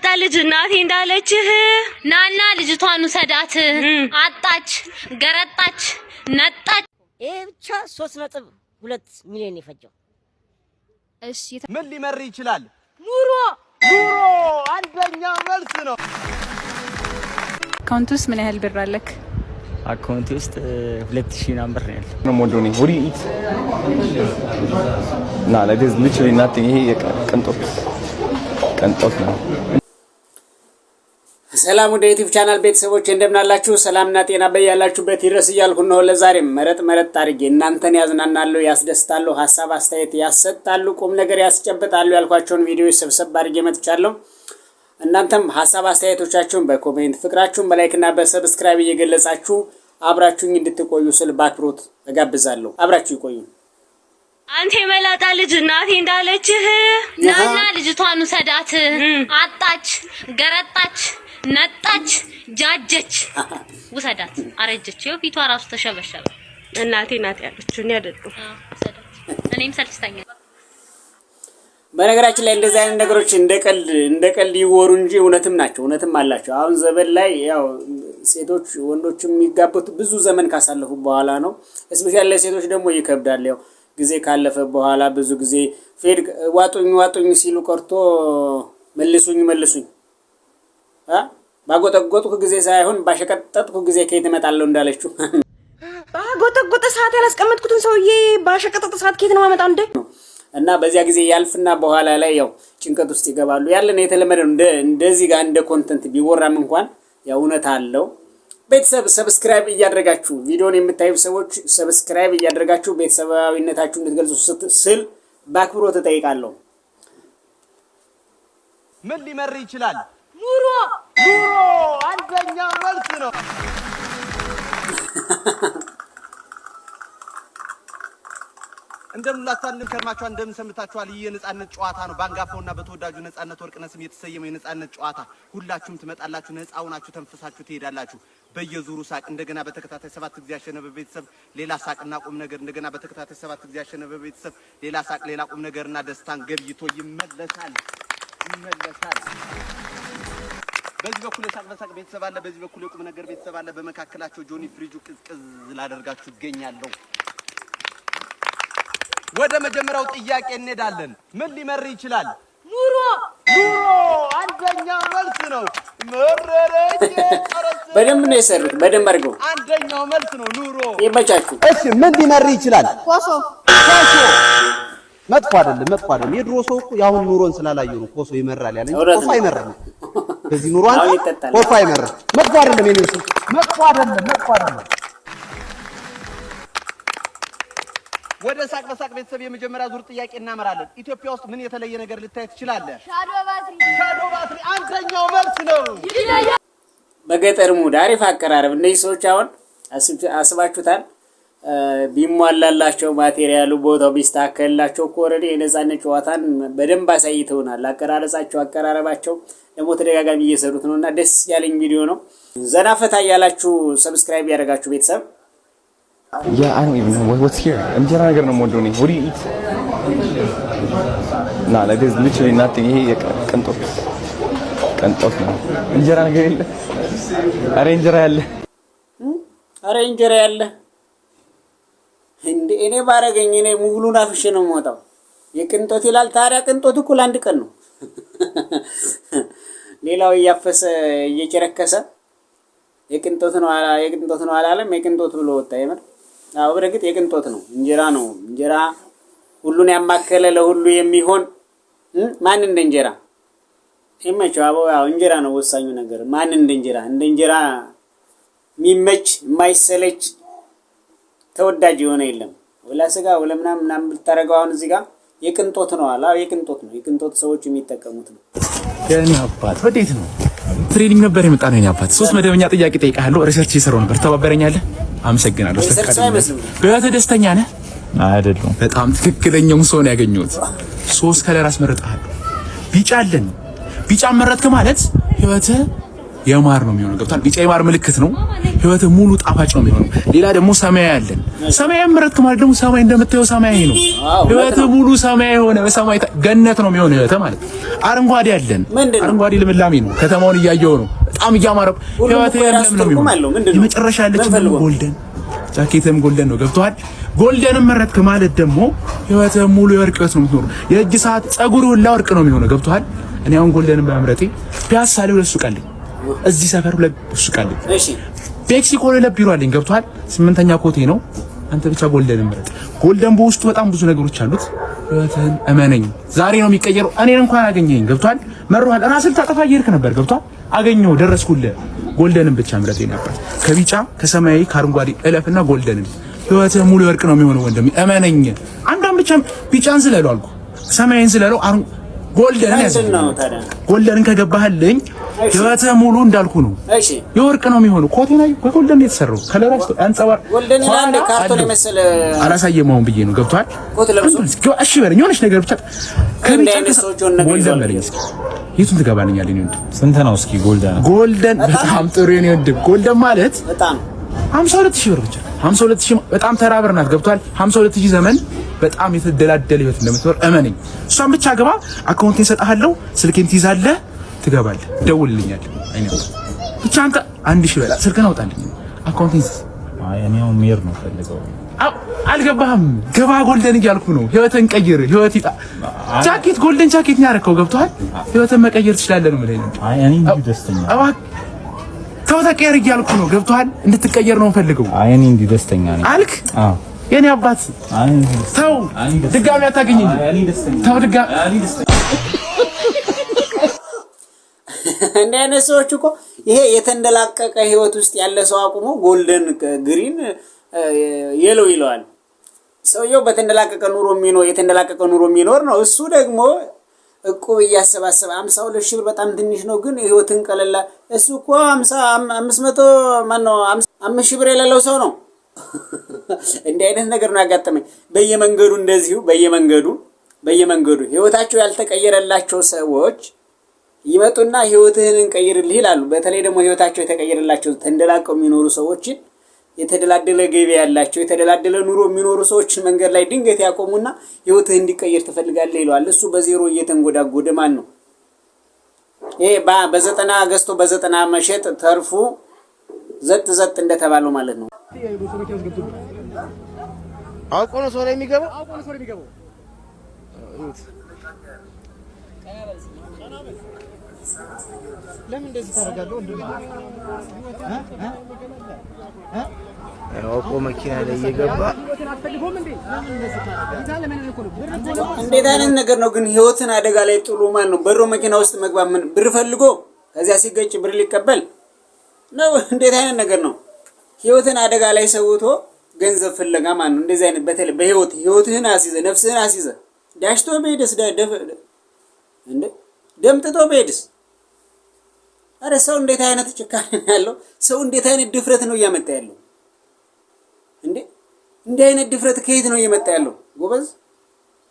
የመላጣ ልጅ እናቴ እንዳለችህ ናና ልጅቷን ሰዳት አጣች ገረጣች ነጣች። ይሄ ብቻ 3.2 ሚሊዮን የፈጀው። እሺ ምን ሊመር ይችላል? ኑሮ አንደኛ መልስ ነው። አካውንት ውስጥ ምን ያህል ብር አለክ? አካውንት ውስጥ 2000 ነምበር ነው ያለው። ነው ሞዶኒ ወዲ ኢት ና ለዲስ ሊትራሊ ናቲንግ። ይሄ ቅንጦት ነው። ሰላም ወደ ዩቲዩብ ቻናል ቤተሰቦች እንደምናላችሁ፣ ሰላምና ጤና በያላችሁበት ይድረስ እያልኩ ነው ለዛሬም መረጥ አድርጌ እናንተን ያዝናናሉ፣ ያስደስታሉ፣ ሐሳብ አስተያየት ያሰጣሉ፣ ቁም ነገር ያስጨብጣሉ ያልኳቸውን ቪዲዮዎች ሰብሰብ አድርጌ መጥቻለሁ። እናንተም ሐሳብ አስተያየቶቻችሁን በኮሜንት ፍቅራችሁን በላይክና በሰብስክራይብ እየገለጻችሁ አብራችሁኝ እንድትቆዩ ስል በአክብሮት እጋብዛለሁ። አብራችሁ ይቆዩ። አንተ የመላጣ ልጅ እናቴ እንዳለችህ ናና ልጅቷን ሰዳት አጣች ገረጣች ነጣች ጃጀች ውሰዳት አረጀች። ይኸው ፊቷ ራሱ ተሸበሸበ። እናቴ ናት ያለችው እኔ አይደለም። እኔም ሰልችታኛል። በነገራችን ላይ እንደዚህ አይነት ነገሮች እንደቀልድ ይወሩ እንጂ እውነትም ናቸው፣ እውነትም አላቸው። አሁን ዘመን ላይ ያው ሴቶች ወንዶችም የሚጋቡት ብዙ ዘመን ካሳለፉ በኋላ ነው። እስፔሻሊ ለሴቶች ደግሞ ይከብዳል። ያው ጊዜ ካለፈ በኋላ ብዙ ጊዜ ፌድ ዋጡኝ ሲሉ ቀርቶ መልሱኝ ባጎጠጎጥኩ ጊዜ ሳይሆን ባሸቀጠጥኩ ጊዜ ከየት እመጣለሁ እንዳለችው ባጎጠጎጠ ሰዓት ያላስቀመጥኩትን ሰውዬ ባሸቀጠጠ ሰዓት ከየት ነው ማመጣው እንዴ? እና በዚያ ጊዜ ያልፍና በኋላ ላይ ያው ጭንቀት ውስጥ ይገባሉ። ያለን የተለመደው እንደዚህ ጋር እንደ ኮንተንት ቢወራም እንኳን ያው እውነት አለው። ቤተሰብ ሰብስክራይብ እያደረጋችሁ ቪዲዮን የምታዩ ሰዎች ሰብስክራይብ እያደረጋችሁ ቤተሰባዊነታችሁ እንድትገልጹ ስል በአክብሮት እጠይቃለሁ። ምን ሊመር ይችላል? ኑሮ አንደኛ መልስ ነው። እንደምላችኋል ከርማችኋል እንደምሰምታችኋል። ይህ የነጻነት ጨዋታ ነው። ባንጋፋውና በተወዳጁ ነጻነት ወርቅነህ ስም የተሰየመው የነጻነት ጨዋታ። ሁላችሁም ትመጣላችሁ፣ ነጻ ሆናችሁ ተንፈሳችሁ ትሄዳላችሁ። በየዙሩ ሳቅ፣ እንደገና በተከታታይ 7 ጊዜ ያሸነፈ ቤተሰብ ሌላ ሳቅና ቁም ነገር፣ እንደገና በተከታታይ 7 ጊዜ ያሸነፈ ቤተሰብ ሌላ ሳቅ፣ ሌላ ቁም ነገርና ደስታን ገብይቶ ይመለሳል። በዚህ በኩል የሳቅ በሳቅ ቤተሰብ አለ፣ በዚህ በኩል የቁም ነገር ቤተሰብ አለ። በመካከላቸው ጆኒ ፍሪጁ ቅዝቅዝ ላደርጋችሁ ይገኛለሁ። ወደ መጀመሪያው ጥያቄ እንሄዳለን። ምን ሊመር ይችላል? ኑሮ አንደኛ መልስ ነው። መረረኝ በደንብ ነው የሰሩት፣ በደንብ አድርገው። አንደኛው መልስ ነው ኑሮ። ይመቻችሁ። እሺ ምን ሊመር ይችላል? ኮሶ መጥፎ አይደለም። የድሮ ሰው እኮ ያሁን ኑሮን ስላላየው ነው ኮሶ ይመራል ያለኝ። ኮሶ አይመርም። በዚህ ኑሮ ኮሶ አይመርም። መጥፎ አይደለም። የኔ መጥፎ አይደለም። ወደ ሳቅ በሳቅ ቤተሰብ የመጀመሪያ ዙር ጥያቄ እናመራለን። ኢትዮጵያ ውስጥ ምን የተለየ ነገር ልታይ ትችላለህ? ሻዶ ባትሪ አንደኛው መልስ ነው። በገጠር ሙድ አሪፍ አቀራረብ። እነዚህ ሰዎች አሁን አስባችሁታል? ቢሟላላቸው ማቴሪያሉ ቦታው ቢስተካከልላቸው እኮ ኦልሬዲ የነጻነት ጨዋታን በደንብ አሳይተውናል። አቀራረባቸው ደግሞ ተደጋጋሚ እየሰሩት ነውና ደስ ያለኝ ቪዲዮ ነው። ዘና ፈታ ያላችሁ ሰብስክራይብ ያደርጋችሁ ቤተሰብ I don't even know what's here. እንጀራ ነገር ነው ሞዶኒ ወዲ ኢት ና ለዲስ ሊትራሊ ናቲንግ። ይሄ ቅንጦት ነው። እንጀራ ነገር የለ። አረ እንጀራ ያለ እንዴ! እኔ ባረገኝ እኔ ሙሉን አፍሽ ነው የምወጣው። የቅንጦት ይላል። ታዲያ ቅንጦት እኮ ለአንድ ቀን ነው። ሌላው እያፈሰ እየጨረከሰ የቅንጦት ነው አላለም። የቅንጦት ብሎ ወጣ። የምር አዎ፣ በረግጥ የቅንጦት ነው። እንጀራ ነው። እንጀራ ሁሉን ያማከለ ለሁሉ የሚሆን ማን እንደ እንጀራ ይመቸው። አቦ ያው እንጀራ ነው ወሳኙ ነገር። ማን እንደ እንጀራ የሚመች የማይሰለች ተወዳጅ የሆነ የለም። ወላ ስጋ ወላ ምናምን ብታረጋው አሁን እዚህ ጋር የቅንጦት ነው አላ የቅንጦት ሰዎች የሚጠቀሙት ነው። የኔ አባት ወዴት ነው? ትሬኒንግ ነበር የመጣ ነው። የኔ አባት 3 መደበኛ ጥያቄ ጠይቃለሁ። ሪሰርች እየሰራሁ ነበር። ተባበረኛለህ? አመሰግናለሁ። በህይወት ደስተኛ ነህ? አይደለም። በጣም ትክክለኛውን ሰው ነው ያገኘሁት። 3 ከለር አስመርጣለሁ። ቢጫ አለን። ቢጫ መረጥክ ማለት ህይወት የማር ነው የሚሆነው። ገብቷል? ቢጫ የማር ምልክት ነው። ህይወት ሙሉ ጣፋጭ ነው የሚሆነው። ሌላ ደግሞ ሰማያዊ አለን። ሰማያዊ ምረት ማለት ደግሞ ሰማይ እንደምታየው ሰማያዊ ነው። ህይወት ሙሉ ሰማያዊ የሆነ በሰማይ ገነት ነው የሚሆነው ህይወት ማለት። አረንጓዴ አለን። አረንጓዴ ልምላሜ ነው። ከተማውን እያየው ነው። በጣም እያማረው ህይወት የለም ነው የሚሆነው። የመጨረሻ ያለች ጎልደን ጃኬትም ጎልደን ነው። ገብቷል? ጎልደንም መረጥክ ማለት ደግሞ ህይወት ሙሉ የወርቅ ህይወት ነው የምትኖረው። የእጅ ሰዓት ጸጉሩ ሁላ ወርቅ ነው የሚሆነው። ገብቷል? እኔ አሁን ጎልደንም በመምረጤ ፒያሳ ላይ ሁለት ሱቅ አለኝ። እዚህ ሰፈር ሁለት ሱቅ አለኝ። እሺ ሜክሲኮ ላይ ቢሮ አለኝ። ገብቷል? 8ኛ ኮቴ ነው። አንተ ብቻ ጎልደን ምረጥ። ጎልደን በውስጡ በጣም ብዙ ነገሮች አሉት። ህይወትን እመነኝ ዛሬ ነው የሚቀየረው። እኔን እንኳን አገኘኝ። ገብቷል? መሮሃል። ራስን ታጠፋ እየሄድክ ነበር። ገብቷል? አገኘው ደረስኩልህ። ጎልደንን ብቻ ምረጥ ነበር። ከቢጫ ከሰማያዊ ከአረንጓዴ እለፍና ጎልደንን። ህይወት ሙሉ ወርቅ ነው የሚሆነው ወንድሜ እመነኝ። አንዳም ብቻ ቢጫን ስለለው አልኩ ሰማያዊን ስለለው ጎልደንን ያዘው። ጎልደንን ከገባህልኝ ህይወት ሙሉ እንዳልኩ ነው። እሺ የወርቅ ነው የሚሆነው። ኮቴና ጎልደን የተሰራው ከለራስ አንጸባር ጎልደን ይላል። ካርቶን የመሰለ አላሳየም አሁን ብዬ ነው። ገብቷል? እሺ በለኝ የሆነች ነገር ብቻ ከቢጫ ጎልደን በለኝ እስኪ የቱን ትገባልኛለህ? እኔ ወንድም ስንት ነው እስኪ ጎልደን በጣም ጥሩ የኔ ወንድም። ጎልደን ማለት በጣም 52000 ብር ብቻ 52000 በጣም ተራ ብር ናት። ገብቷል? 52000 ዘመን በጣም የተደላደለ ህይወት እንደምትኖር እመነኝ። እሷን ብቻ ግባ። አካውንቴን ሰጣለሁ። ስልኬን ትይዛለህ፣ ትገባለህ፣ ደውልልኛል። አይኔው ብቻ አንተ 1000 በላ ስልክህን አውጣልኝ። አካውንቴን እኔው ሜር ነው ፈልገው አልገባህም? ገባ። ጎልደን እያልኩ ነው። ህይወትን ቀይር። ህይወት ጃኬት ጎልደን ጃኬት ነው ያደረከው። ገብቷል? ህይወትን መቀየር ትችላለህ ነው ማለት ነው። እኔ እንዲህ ደስተኛ ተው ተቀየር እያልኩ ነው። ገብቷል? እንድትቀየር ነው ፈልገው። እኔ እንዲህ ደስተኛ ነኝ አልክ? አዎ የኔ አባት ተው፣ ድጋሚ አታገኘኝ። ተው ድጋሚ እንደ አይነት ሰዎች እኮ ይሄ የተንደላቀቀ ህይወት ውስጥ ያለ ሰው አቁሞ ጎልደን ግሪን የሎ ይለዋል። ሰውየው በተንደላቀቀ ኑሮ የሚኖር ነው። እሱ ደግሞ እቁብ እያሰባሰበ 52000 ብር በጣም ትንሽ ነው፣ ግን ህይወትን ቀለላ። እሱ እኮ 500 ማነው 5000 ብር የሌለው ሰው ነው። እንዲህ አይነት ነገር ነው ያጋጠመኝ። በየመንገዱ እንደዚሁ በየመንገዱ ህይወታቸው ያልተቀየረላቸው ሰዎች ይመጡና ህይወትህን እንቀይርልህ ይላሉ። በተለይ ደግሞ ህይወታቸው የተቀየረላቸው ተንደላቀው የሚኖሩ ሰዎችን የተደላደለ ገቢ ያላቸው የተደላደለ ኑሮ የሚኖሩ ሰዎች መንገድ ላይ ድንገት ያቆሙና ህይወትህ እንዲቀየር ትፈልጋለህ ይለዋል። እሱ በዜሮ እየተንጎዳጎደ ማን ነው ይሄ በ90 ገዝቶ በ90 መሸጥ ተርፉ ዘጥ እንደተባለው ማለት ነው። አውቆ ነው ሰው ላይ የሚገባው። ለምን እንደዚህ ታደርጋለህ? አውቆ መኪና ላይ እየገባ እንዴት አይነት ነገር ነው ግን? ህይወትን አደጋ ላይ ጥሎ ማን ነው በሮ መኪና ውስጥ መግባት? ምን ብር ፈልጎ ከዚያ ሲገጭ ብር ሊቀበል ነው? እንዴት አይነት ነገር ነው? ህይወትን አደጋ ላይ ሰውቶ ገንዘብ ፍለጋ ማን ነው? እንደዚህ አይነት በተለይ ህይወትህን አሲዘ ነፍስህን አሲዘ ዳሽቶ በሄድስ እንደ ደምጥቶ በሄድስ። አረ ሰው እንዴት አይነት ጭካኔ ያለው ሰው እንዴት አይነት ድፍረት ነው እያመጣ ያለው? እንዴ አይነት ድፍረት ከየት ነው እየመጣ ያለው? ጎበዝ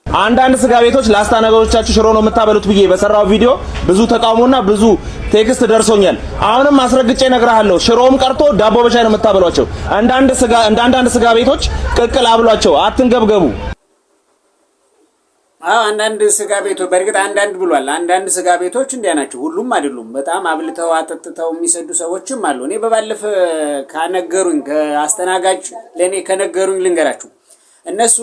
አንዳንድ ስጋ ቤቶች ላስታ ነገሮቻችሁ ሽሮ ነው የምታበሉት ብዬ በሰራው ቪዲዮ ብዙ ተቃውሞና ብዙ ቴክስት ደርሶኛል። አሁንም አስረግጬ እነግርሃለሁ፣ ሽሮም ቀርቶ ዳቦ በሻይ ነው የምታበሏቸው። አንዳንድ ስጋ ቤቶች ቅቅል አብሏቸው፣ አትንገብገቡ። አንዳንድ ስጋ ቤቶች በእርግጥ አንዳንድ ብሏል። አንዳንድ ስጋ ቤቶች እንዲያ ናቸው፣ ሁሉም አይደሉም። በጣም አብልተው አጠጥተው የሚሰዱ ሰዎችም አሉ። እኔ በባለፈ ከነገሩኝ ከአስተናጋጅ ለኔ ከነገሩኝ ልንገራችሁ። እነሱ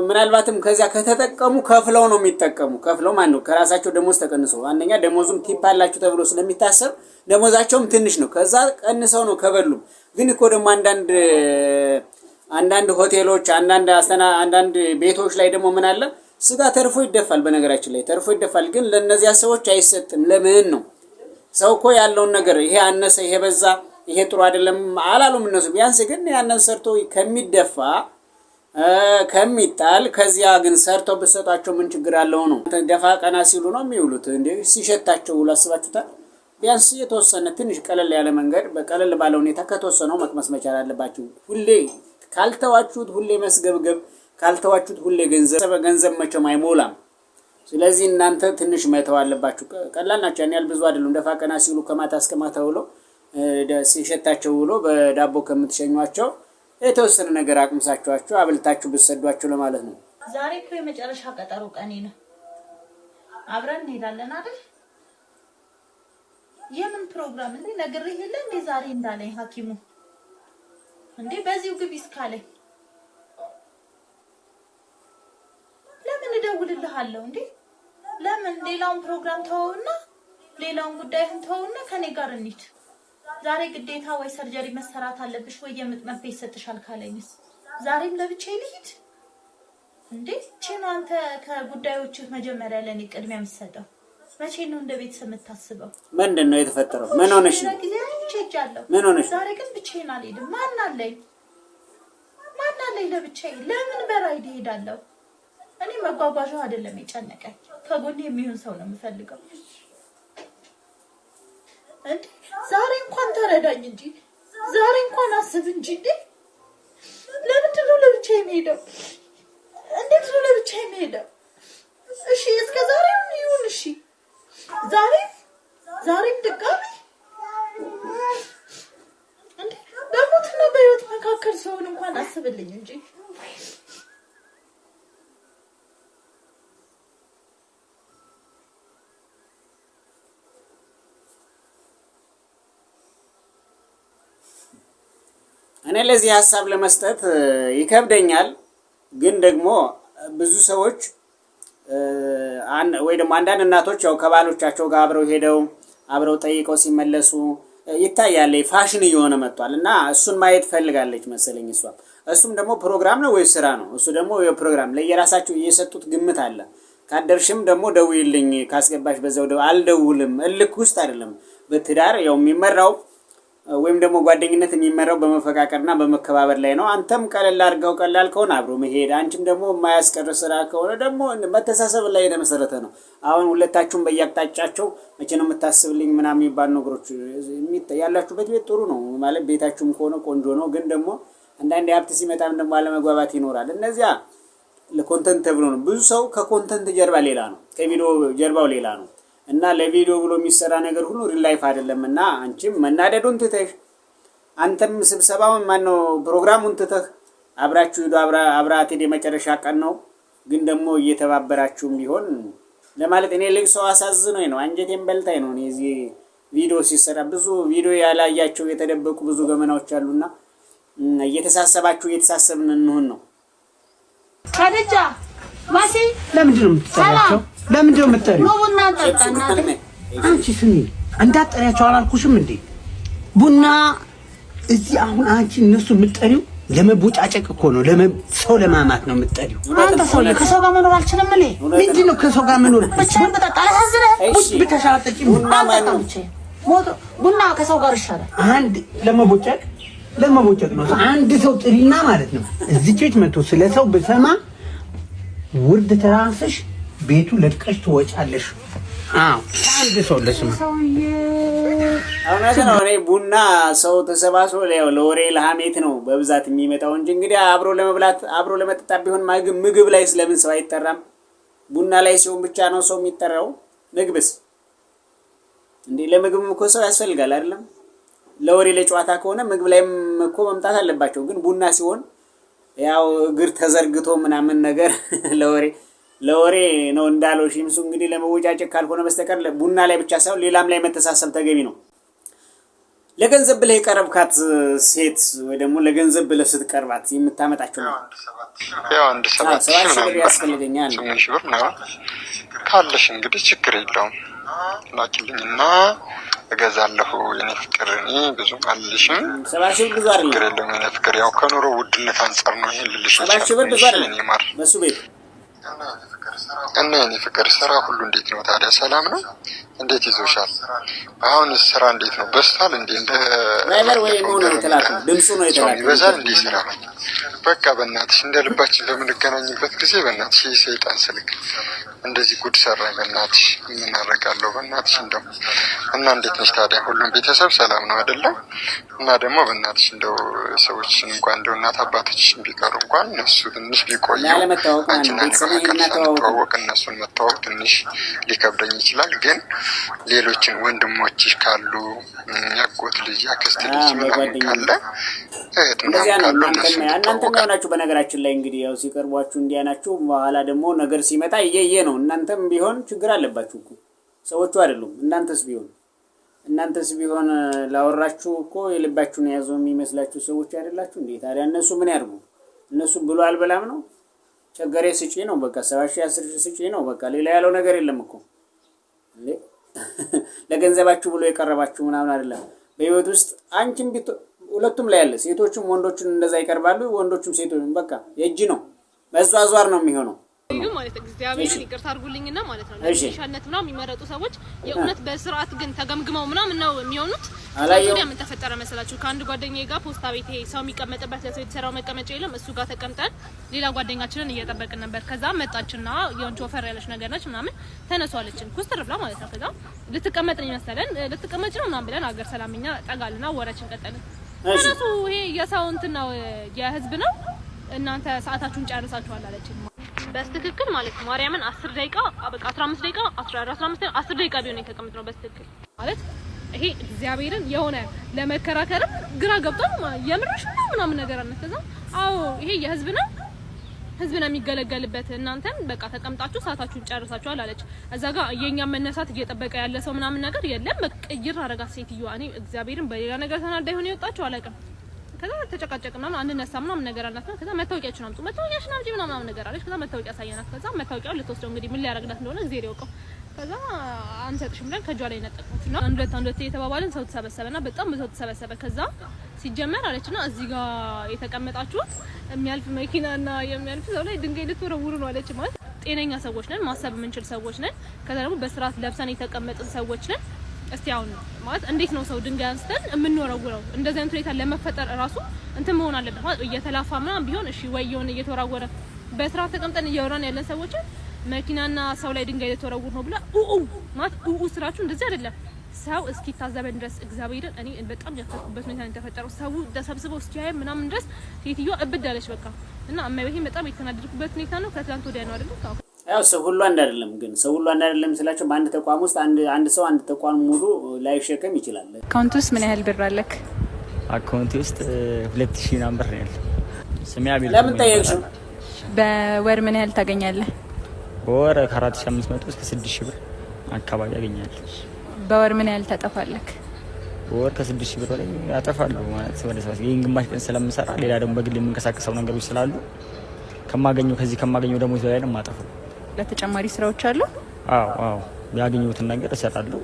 ምናልባትም ከዚያ ከተጠቀሙ ከፍለው ነው የሚጠቀሙ። ከፍለው ማን ነው ከራሳቸው ደሞዝ ተቀንሰው፣ አንደኛ ደሞዙም ቲፕ አላችሁ ተብሎ ስለሚታሰብ ደሞዛቸውም ትንሽ ነው። ከዛ ቀንሰው ነው ከበሉም። ግን እኮ ደግሞ አንዳንድ ሆቴሎች አንዳንድ ቤቶች ላይ ደግሞ ምን አለ ስጋ ተርፎ ይደፋል። በነገራችን ላይ ተርፎ ይደፋል፣ ግን ለነዚያ ሰዎች አይሰጥም። ለምን ነው? ሰው እኮ ያለውን ነገር ይሄ አነሰ፣ ይሄ በዛ፣ ይሄ ጥሩ አይደለም አላሉም እነሱ። ቢያንስ ግን ያንን ሰርቶ ከሚደፋ ከሚጣል ከዚያ ግን ሰርተው ብትሰጣቸው ምን ችግር አለው ነው። ደፋ ቀና ሲሉ ነው የሚውሉት። እንዴ ሲሸታቸው ውሎ አስባችሁታል? ቢያንስ የተወሰነ ትንሽ ቀለል ያለ መንገድ በቀለል ባለ ሁኔታ ከተወሰነው መቅመስ መቻል አለባችሁ። ሁሌ ካልተዋችሁት ሁሌ መስገብገብ ካልተዋችሁት ሁሌ ገንዘብ መቼም አይሞላም። ስለዚህ እናንተ ትንሽ መተው አለባችሁ። ቀላል ናቸው ያን ያህል ብዙ አይደሉም። ደፋ ቀና ሲሉ ከማታ እስከ ማታ ውሎ ሲሸታቸው ውሎ በዳቦ ከምትሸኟቸው የተወሰነ ነገር አቅምሳችኋቸው አብልታችሁ ብትሰዷቸው ለማለት ነው። ዛሬ እኮ የመጨረሻ ቀጠሮ ቀኔ ነው። አብረን እንሄዳለን አይደል? የምን ፕሮግራም እንዴ? ነግሬህ የለ እንዴ ዛሬ እንዳለኝ ሐኪሙ እንዴ በዚሁ ግቢ እስካለኝ ለምን እደውልልሃለሁ እንዴ? ለምን ሌላውን ፕሮግራም ተወውና ሌላውን ጉዳይህን ተወውና ከኔ ጋር እንሂድ። ዛሬ ግዴታ ወይ ሰርጀሪ መሰራት አለብሽ ወይ የምጥ መርፌ ይሰጥሻል ካለኝስ ዛሬም ለብቻዬ ልሂድ እንዴ? ቼን አንተ ከጉዳዮችህ መጀመሪያ ለኔ ቅድሚያ የምትሰጠው መቼ ነው እንደ ቤተሰብ የምታስበው? ምንድነው የተፈጠረው? ምን ሆነሽ ነው? ምን ሆነሽ? ዛሬ ግን ብቻዬን አልሄድም። ማን አለኝ ለብቻዬ? ለምን በራይድ እሄዳለሁ? እኔ መጓጓዣው አይደለም የጨነቀኝ፣ ከጎኔ የሚሆን ሰው ነው የምፈልገው። እንዴ ዛሬ እንኳን ተረዳኝ እንጂ ዛሬ እንኳን አስብ እንጂ እንዴ ለምንድን ነው ለብቻዬ የምሄደው? እንዴት ነው ለብቻዬ የምሄደው? እሺ እስከ ዛሬም ይሁን እሺ ዛሬም ድጋሚ እንዴ በሞትና በህይወት መካከል ሰውን እንኳን አስብልኝ እንጂ እኔ ለዚህ ሐሳብ ለመስጠት ይከብደኛል። ግን ደግሞ ብዙ ሰዎች ወይ ደግሞ አንዳንድ እናቶች ያው ከባሎቻቸው ጋር አብረው ሄደው አብረው ጠይቀው ሲመለሱ ይታያል። ፋሽን እየሆነ መጥቷል እና እሱን ማየት ፈልጋለች መሰለኝ እሷ። እሱም ደግሞ ፕሮግራም ነው ወይስ ስራ ነው? እሱ ደግሞ የፕሮግራም ለየራሳቸው እየሰጡት ግምት አለ። ካደርሽም ደግሞ ደውይልኝ፣ ካስገባሽ በዛው አልደውልም። እልክ ውስጥ አይደለም። በትዳር ያው የሚመራው ወይም ደግሞ ጓደኝነት የሚመራው በመፈቃቀርና በመከባበር ላይ ነው። አንተም ቀለል አድርገው ቀላል ከሆነ አብሮ መሄድ፣ አንቺም ደግሞ የማያስቀር ስራ ከሆነ ደግሞ መተሳሰብ ላይ የተመሰረተ ነው። አሁን ሁለታችሁም በየአቅጣጫቸው መቼ ነው የምታስብልኝ ምናምን የሚባሉ ነገሮች ያላችሁበት ቤት ጥሩ ነው ማለት ቤታችሁም ከሆነ ቆንጆ ነው። ግን ደግሞ አንዳንድ ሀብት ሲመጣም ደግሞ አለመግባባት ይኖራል። እነዚያ ለኮንተንት ተብሎ ነው። ብዙ ሰው ከኮንተንት ጀርባ ሌላ ነው፣ ከቪዲዮ ጀርባው ሌላ ነው። እና ለቪዲዮ ብሎ የሚሰራ ነገር ሁሉ ሪል ላይፍ አይደለም። እና አንቺም መናደዱን ትተሽ አንተም ስብሰባውን ማነው ፕሮግራሙን ትተህ አብራችሁ ሄዶ አብራት ሄደ መጨረሻ ቀን ነው። ግን ደግሞ እየተባበራችሁም ቢሆን ለማለት እኔ ልጅ ሰው አሳዝኖኝ ነው አንጀቴን በልታኝ ነው። እኔ እዚህ ቪዲዮ ሲሰራ ብዙ ቪዲዮ ያላያቸው የተደበቁ ብዙ ገመናዎች አሉና እየተሳሰባችሁ እየተሳሰብን እንሁን ነው። ካደጃ ማሲ ለምንድን ነው የምትጠራቸው? ለምንድን ነው የምትጠሪው? ቡና ጠጣና አንቺ ስሚ እንዳትጠሪያቸው አላልኩሽም እንዴ? ቡና እዚህ አሁን አንቺ እነሱ የምትጠሪው ለመቦጫጨቅ እኮ ነው፣ ሰው ለማማት ነው የምትጠሪው። አንተ ሰው ከሰው ጋር መኖር አልችልም እኔ። ምንድን ነው ከሰው ጋር መኖር? ብቻዬን በጠጣ አላሳዝነህ? ቁጭ ብተሻጠጪ ቡና ከሰው ጋር ይሻላል። አንድ ለመቦጨቅ ነው። አንድ ሰው ጥሪና ማለት ነው እዚህ ቤት መጥቶ ስለ ሰው በሰማ ውርድ ተራስሽ ቤቱ ለቀሽ ትወጫለሽ። አንድ ሰው ለስማ አሁን እኔ ቡና ሰው ተሰባስቦ ለወሬ ለሐሜት ነው በብዛት የሚመጣው እንጂ እንግዲህ አብሮ ለመብላት አብሮ ለመጠጣት ቢሆን ምግብ ላይ ስለምን ሰው አይጠራም? ቡና ላይ ሲሆን ብቻ ነው ሰው የሚጠራው። ምግብስ እንዴ ለምግብም እኮ ሰው ያስፈልጋል አይደለም? ለወሬ ለጨዋታ ከሆነ ምግብ ላይም እኮ መምጣት አለባቸው። ግን ቡና ሲሆን ያው እግር ተዘርግቶ ምናምን ነገር ለወሬ ነው እንዳለው ሺምሱ። እንግዲህ ለመወጫጨቅ ካልሆነ በስተቀር ቡና ላይ ብቻ ሳይሆን ሌላም ላይ መተሳሰብ ተገቢ ነው። ለገንዘብ ብለህ የቀረብካት ሴት ወይ ደግሞ ለገንዘብ ብለህ ስትቀርባት የምታመጣቸው ነው ያው አንድ 7 ብር ያስፈልገኛል። 8 ሺህ ብር ነው ካለሽ እንግዲህ ችግር የለውም ላኪልኝና እገዛለሁ። የኔ ፍቅር እኔ ብዙም አልልሽም። 7 ሺህ ብር ብዙ አይደለም። ችግር የለውም የኔ ፍቅር ያው ከኑሮ ውድነት አንፃር ነው ይሄን ልልሽ። 7 ሺህ ብር ብዙ አይደለም በሱ ቤት እና የኔ ፍቅር ስራ ሁሉ እንዴት ነው ታዲያ? ሰላም ነው? እንዴት ይዞሻል? አሁን ስራ እንዴት ነው? በስታል እንዴ? እንደ ድራይቨር ወይ ነው የተላከው ድምፁ ነው የተላከው። ይበዛል እንዴ ስራ? በቃ በእናትሽ እንደ ልባችን በምንገናኝበት ጊዜ በእናትሽ ሰይጣን ስልክ እንደዚህ ጉድ ሰራኝ። በእናትሽ ምን አደርጋለሁ? በእናትሽ እንደው እና እንዴት ነሽ ታዲያ? ሁሉም ቤተሰብ ሰላም ነው አይደለም? እና ደግሞ በእናትሽ እንደው ሰዎችን እንኳን እንደው እናት አባቶችሽን ቢቀሩ እንኳን እነሱ ትንሽ ቢቆዩ አንቺና ተዋወቅ እነሱን መተዋወቅ ትንሽ ሊከብደኝ ይችላል። ግን ሌሎችን ወንድሞችሽ ካሉ ያጎት ልጅ ያክስት ልጅ ምናምን ካለ እህት ምናምን ካሉ እናንተም ያውናችሁ በነገራችን ላይ እንግዲህ ያው ሲቀርቧችሁ እንዲያናችሁ በኋላ ደግሞ ነገር ሲመጣ እየየ ነው። እናንተም ቢሆን ችግር አለባችሁ እኮ ሰዎቹ አይደሉም። እናንተስ ቢሆን ላወራችሁ እኮ የልባችሁን ያዘው የሚመስላችሁ ሰዎች አይደላችሁ እንዴ? ታዲያ እነሱ ምን ያርጉ? እነሱ ብሎ አልበላም ነው ቸገሬ ስጪ ነው በቃ 70,000 10,000 ስጪ ነው በቃ ሌላ ያለው ነገር የለም እኮ እንዴ። ለገንዘባችሁ ብሎ የቀረባችሁ ምናምን አይደለም። በህይወት ውስጥ አንቺም ቢት ሁለቱም ላይ ያለ ሴቶችም ወንዶችን እንደዛ ይቀርባሉ። ወንዶችም ሴቶችም በቃ የእጅ ነው መዟዟር ነው የሚሆነው። ግን ማለት እግዚአብሔርን ይቅርታ አድርጉልኝና ማለት ነው ለሻነት ምናምን የሚመረጡ ሰዎች የእውነት በስርዓት ግን ተገምግመው ምናምን ነው የሚሆኑት። ታዲያ ምን ተፈጠረ መሰላችሁ? ከአንድ ጓደኛዬ ጋር ፖስታ ቤት ይሄ ሰው የሚቀመጥበት ለሰው የተሰራው መቀመጫ የለም። እሱ ጋር ተቀምጠን ሌላ ጓደኛችንን እየጠበቅን ነበር። ከዛ መጣችና የሆነች ወፈር ያለች ነገር ነች ምናምን ተነሷለችን ኩስተር ብላ ማለት ነው። ከዛ ልትቀመጥ ነው መሰለን ልትቀመጭ ነው ምናምን ብለን አገር ሰላምኛ ጠጋልና ወራችን ቀጠልን። እነሱ ይሄ የሰው እንትን ነው የህዝብ ነው እናንተ ሰዓታችሁን ጨርሳችኋል አለችን። በስትክክል ማለት ማርያምን 10 ደቂቃ በቃ 15 ደቂቃ 15 10 ደቂቃ ቢሆን የተቀመጥነው በስትክክል ማለት ይሄ እግዚአብሔርን የሆነ ለመከራከርም ግራ ገብቶን የምርሽ ነው ምናምን ነገር አለ። ከዛ አዎ ይሄ የህዝብ ነው ህዝብ ነው የሚገለገልበት እናንተን በቃ ተቀምጣችሁ ሰዓታችሁን ጨርሳችኋል አለች። እዛ ጋር የኛ መነሳት እየጠበቀ ያለ ሰው ምናምን ነገር የለም። በቅይር አረጋት ሴትዮዋ። እኔ እግዚአብሔርን በሌላ ነገር ተናዳ ይሆን የወጣችሁ አላውቅም። ከዛ ተጨቃጨቅና አንነሳ ምናምን ነገር አላት። ከዛ መታወቂያችን አምጡ መታወቂያችን አምጪ ምናምን ነገር አለች። ከዛ መታወቂያ ሳየናት ከዛ መታወቂያው ልትወስደው እንግዲህ ምን ሊያረግላት እንደሆነ እግዚአብሔር ያውቀው። ከዛ አንሰጥሽም ብለን ከጇ ላይ ነጠቅኩትና አንድ ሁለት የተባባልን ሰው ተሰበሰበና በጣም ብዙ ተሰበሰበ። ከዛ ሲጀመር አለችና እዚህ ጋር የተቀመጣችሁት የሚያልፍ መኪናና የሚያልፍ ሰው ላይ ድንጋይ ልትወረውሩ ነው አለች። ማለት ጤነኛ ሰዎች ነን፣ ማሰብ የምንችል ሰዎች ነን። ከዛ ደግሞ በስርዓት ለብሰን የተቀመጥን ሰዎች ነን። እስቲ አሁን ማለት እንዴት ነው ሰው ድንጋይ አንስተን የምንወረውረው? እንደዚህ አይነት ሁኔታ ለመፈጠር ራሱ እንትን መሆን አለበት ማለት እየተላፋ ምናምን ቢሆን እሺ ወይ የሆነ እየተወራወረ በስርዓት ተቀምጠን እያወራን ያለን ሰዎች መኪናና ሰው ላይ ድንጋይ ልትወረውሩ ነው ብላ ማለት ስራችሁ እንደዚህ አይደለም። ሰው እስኪ ታዘበን ድረስ እግዚአብሔርን እኔ በጣም ያፈኩበት ሁኔታ ነው የተፈጠረው። ሰው ተሰብስበው እስኪያይ ምናምን ድረስ ሴትዮዋ እብድ አለች በቃ። እና እመቤቴን በጣም የተናደድኩበት ሁኔታ ነው። ከትላንት ወዲያ ነው አይደል? ያው ሰው ሁሉ አንድ አይደለም። ግን ሰው ሁሉ አንድ አይደለም ስላችሁ በአንድ ተቋም ውስጥ አንድ ሰው አንድ ተቋም ሙሉ ላይሸከም ይችላል። አካውንት ውስጥ ምን ያህል ብር አለክ? አካውንት ውስጥ 2000 ነበር ነው ያለው። ስሜ አቤል። ለምን ጠየቅሽው? በወር ምን ያህል ታገኛለህ? በወር ከ4500 እስከ 6000 ብር አካባቢ ያገኛለሁ። በወር ምን ያህል ታጠፋለክ? በወር ከ6000 ብር ላይ አጠፋለሁ ማለት ወደ ሰው ይሄን ግማሽ ቀን ስለምሰራ ሌላ ደግሞ በግል የምንቀሳቀሰው ነገሮች ስላሉ ከዚህ ከማገኘው ደሞዝ ላይ ነው የማጠፋው። ለተጨማሪ ስራዎች አሉ? አዎ ያገኘሁትን ነገር እሰራለሁ።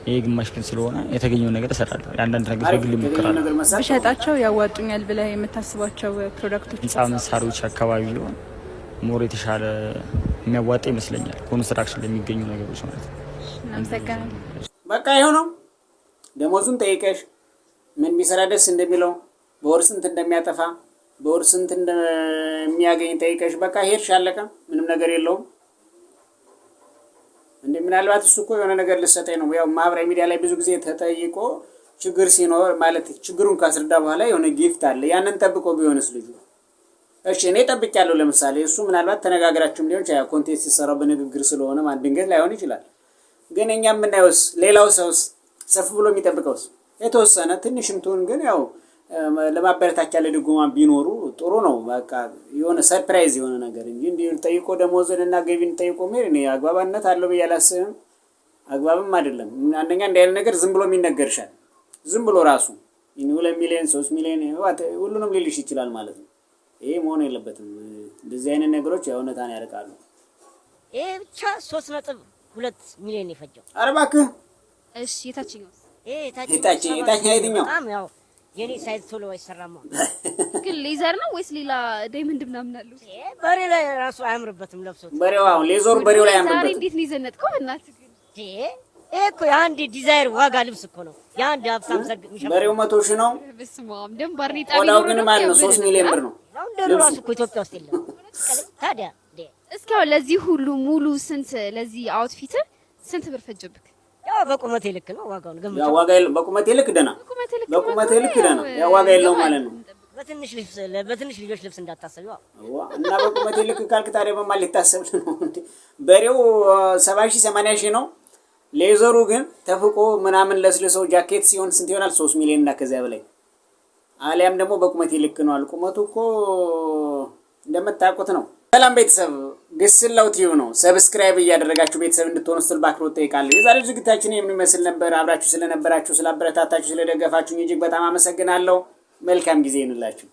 ይሄ ግማሽ ቀን ስለሆነ የተገኘው ነገር እሰራለሁ። አንዳንድ ነገር በግል እሞክራለሁ። በሸጣቸው ያዋጡኛል ብለህ የምታስባቸው ፕሮዳክቶች? ህንጻ መሳሪያዎች አካባቢ ቢሆን ሞር የተሻለ የሚያዋጣ ይመስለኛል። ኮንስትራክሽን ለሚገኙ ነገሮች ማለት ነው። እናመሰግናለን። በቃ ይሄው ነው። ደሞዙን ጠይቀሽ ምን ቢሰራ ደስ እንደሚለው በወር ስንት እንደሚያጠፋ በወር ስንት እንደሚያገኝ ጠይቀሽ በቃ ሄድሽ አለቀ። ምንም ነገር የለውም። እንዴ ምናልባት እሱ እኮ የሆነ ነገር ልሰጠኝ ነው። ያው ማህበራዊ ሚዲያ ላይ ብዙ ጊዜ ተጠይቆ ችግር ሲኖር ማለት ችግሩን ካስረዳ በኋላ የሆነ ጊፍት አለ። ያንን ጠብቆ ቢሆንስ ልጁ እሺ እኔ ጠብቄያለሁ። ለምሳሌ እሱ ምናልባት ተነጋግራችሁም ሊሆን ይችላል። ኮንቴንት ሲሰራው በንግግር ስለሆነ ማለት ድንገት ላይሆን ይችላል። ግን እኛ የምናየውስ ሌላው ሰውስ ሰፍ ብሎ የሚጠብቀውስ የተወሰነ ትንሽም ትሁን ግን ያው ለማበረታቻ ለድጎማ ቢኖሩ ጥሩ ነው። በቃ የሆነ ሰርፕራይዝ የሆነ ነገር እንጂ እንዲህ ጠይቆ ደሞዝንና ገቢን ጠይቆ ምን ነው አግባባነት አለው ብዬ አላስብም። አግባብም አይደለም። አንደኛ እንደ ያለ ነገር ዝም ብሎ የሚነገርሻል። ዝም ብሎ ራሱ 2 ሚሊዮን 3 ሚሊዮን ሁሉንም ሊልሽ ይችላል ማለት ነው። ይሄ መሆን የለበትም። እንደዚህ አይነት ነገሮች የእውነታን ያርቃሉ። ይሄ ብቻ 3.2 ሚሊዮን ይፈጀው። ኧረ እባክህ እሺ የታችኛው የታችኛው የትኛው በጣም ያው የኔ ሳይዝ ቶሎ አይሰራም። ግን ሌዘር ነው ወይስ ሌላ ዳይመንድ ምናምን አለው? በሬ ላይ ራሱ አያምርበትም ለብሶት። በሬው አሁን ሌዘሩ በሬው ላይ አያምርበትም። ዛሬ እንዴት ነው ይዘነጥከው? እናት ግን ይሄ እኮ የአንድ ዲዛይር ዋጋ ልብስ እኮ ነው። የአንድ ሀብታም ዘግ የሚሸጥ በሬው 100,000 ነው። በስማም ደምባር ነው ቆዳው ግን ማለት ነው 3 ሚሊዮን ብር ነው። አሁን ደሩ ራሱ እኮ ኢትዮጵያ ውስጥ የለም። ታዲያ እስኪ ለዚህ ሁሉ ሙሉ ስንት ለዚህ አውትፊት ስንት ብር ፈጀብክ? ያው በቁመቴ ልክ ነው ዋጋውን ገምተው። ያው ዋጋ የለው በቁመቴ ልክ ደና በቁመቴ ልክ ደና ያው ዋጋ የለውም ማለት ነው። በትንሽ ልጆች ልብስ እንዳታሰቢው እና በቁመቴ ልክ ካልክ ታዲያ በማል ሊታሰብ ነው እንዴ? በሬው 70 ሺህ 80 ሺህ ነው። ሌዘሩ ግን ተፍቆ ምናምን ለስለሰው ጃኬት ሲሆን ስንት ይሆናል? 3 ሚሊዮን እና ከዚያ በላይ አሊያም ደግሞ በቁመቴ ልክ ነው። ቁመቱ እኮ እንደምታውቁት ነው። ሰላም ቤተሰብ ግስላው ቲቪ ነው። ሰብስክራይብ እያደረጋችሁ ቤተሰብ እንድትሆኑ ስል ባክሮት ጠይቃለሁ። የዛሬው ዝግጅታችን የሚመስል ነበር። አብራችሁ ስለነበራችሁ ስላበረታታችሁ ስለደገፋችሁ እጅግ በጣም አመሰግናለሁ። መልካም ጊዜ ይሁንላችሁ።